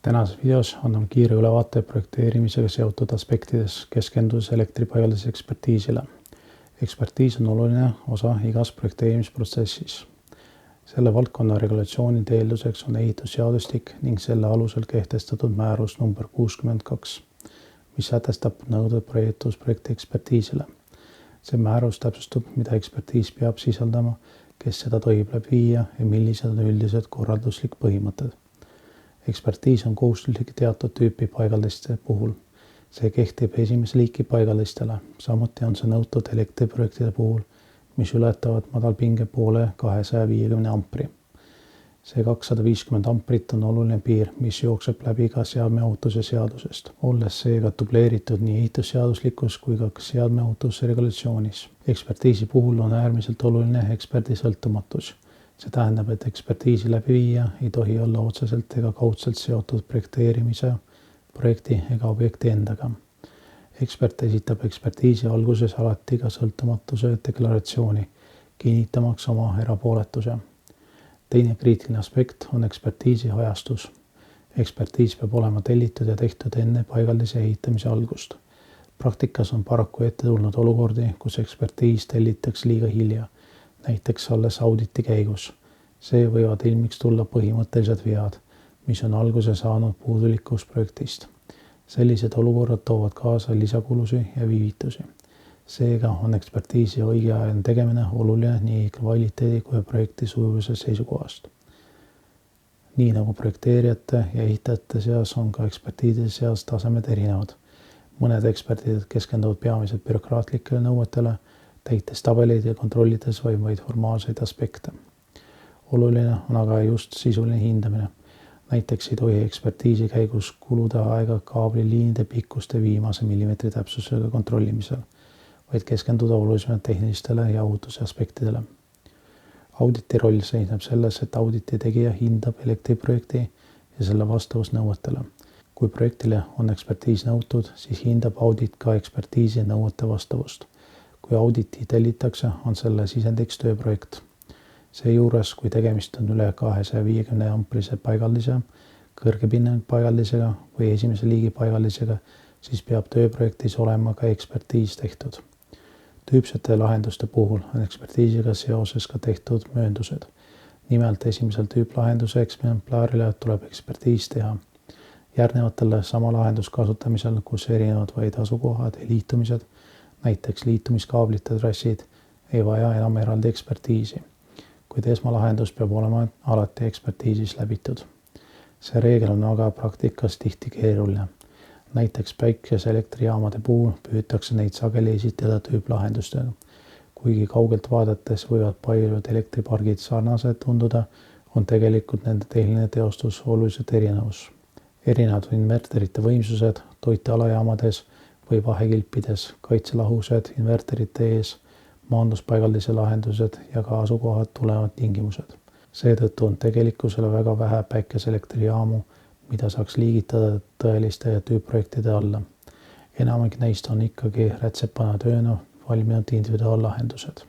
Tänases videos annan kiire ülevaate projekteerimisega seotud aspektides, keskendudes elektripaigaldise ekspertiisile. Ekspertiis on oluline osa igas projekteerimisprotsessis. Selle valdkonna regulatsioonide eelduseks on ehitusseadustik ning selle alusel kehtestatud määrus number 62, mis sätestab nõuded projekti ekspertiisile. See määrus täpsustab, mida ekspertiis peab sisaldama, kes seda tohib läbi viia ja millised on üldised korralduslik põhimõtted. Ekspertiis on kohustuslik teatud tüüpi paigaldiste puhul. See kehtib esimese liiki paigaldistele. Samuti on see nõutud elektriprojektide puhul, mis ületavad madalpinge poole 250 ampri. See 250 amprit on oluline piir, mis jookseb läbi ka seadmeohutuse seadusest, olles seega dubleeritud nii ehitusseaduslikus kui ka seadmeohutuse regulatsioonis. Ekspertiisi puhul on äärmiselt oluline eksperdi sõltumatus. See tähendab, et ekspertiisi läbiviija ei tohi olla otseselt ega kaudselt seotud projekteerimise, projekti ega objekti endaga. Ekspert esitab ekspertiisi alguses alati ka sõltumatuse deklaratsiooni, kinnitamaks oma erapooletuse. Teine kriitiline aspekt on ekspertiisi ajastus. Ekspertiis peab olema tellitud ja tehtud enne paigaldise ehitamise algust. Praktikas on paraku ette tulnud olukordi, kus ekspertiis tellitakse liiga hilja, näiteks alles auditi käigus. See võivad ilmiks tulla põhimõttelised vead, mis on alguse saanud puudulikust projektist. Sellised olukorrad toovad kaasa lisakulusi ja viivitusi. Seega on ekspertiisi õigeajaline tegemine oluline nii kvaliteedi kui projekti sujuvuse seisukohast. Nii nagu projekteerijate ja ehitajate seas on ka ekspertiisi seas tasemed erinevad. Mõned eksperdid keskenduvad peamiselt bürokraatlikele nõuetele, täites tabeleid ja kontrollides vaid formaalseid aspekte. Oluline on aga just sisuline hindamine. Näiteks ei tohi ekspertiisi käigus kuluda aega kaabliliinide pikkuste viimase millimeetri täpsusega kontrollimisel, vaid keskenduda olulisemalt tehnilistele ja ohutuse aspektidele. Auditi roll seisneb selles, et auditi tegija hindab elektriprojekti ja selle vastavus nõuetele. Kui projektile on ekspertiis nõutud, siis hindab audit ka ekspertiisi nõuete vastavust. Kui auditi tellitakse, on selle sisendiks tööprojekt. Seejuures, kui tegemist on üle 250 amprise paigaldise, kõrgepinnaga paigaldisega või esimese liigi paigaldisega, siis peab tööprojektis olema ka ekspertiis tehtud. Tüüpsete lahenduste puhul on ekspertiisiga seoses ka tehtud mööndused. Nimelt esimesel tüüplahenduse eksemplarile tuleb ekspertiis teha. Järgnevatele sama lahendus kasutamisel, kus erinevad vaid asukohad ja liitumised, näiteks liitumiskaablite trassid, ei vaja enam eraldi ekspertiisi, kuid esmalahendus peab olema alati ekspertiisis läbitud. See reegel on aga praktikas tihti keeruline. Näiteks päikeseelektrijaamade puhul püütakse neid sageli esitada tüüplahendustega. Kuigi kaugelt vaadates võivad paljud elektripargid sarnased tunduda, on tegelikult nende tehniline teostus oluliselt erinevus. Erinevad inverterite võimsused toitealajaamades või vahekilpides, kaitselahused inverterite ees, maanduspaigaldise lahendused ja ka asukohad tulevad tingimused. Seetõttu on tegelikkusele väga vähe päikeseelektrijaamu, mida saaks liigitada tõeliste ja tüüpprojektide alla. Enamik neist on ikkagi rätsepana tööna valminud individuaallahendused.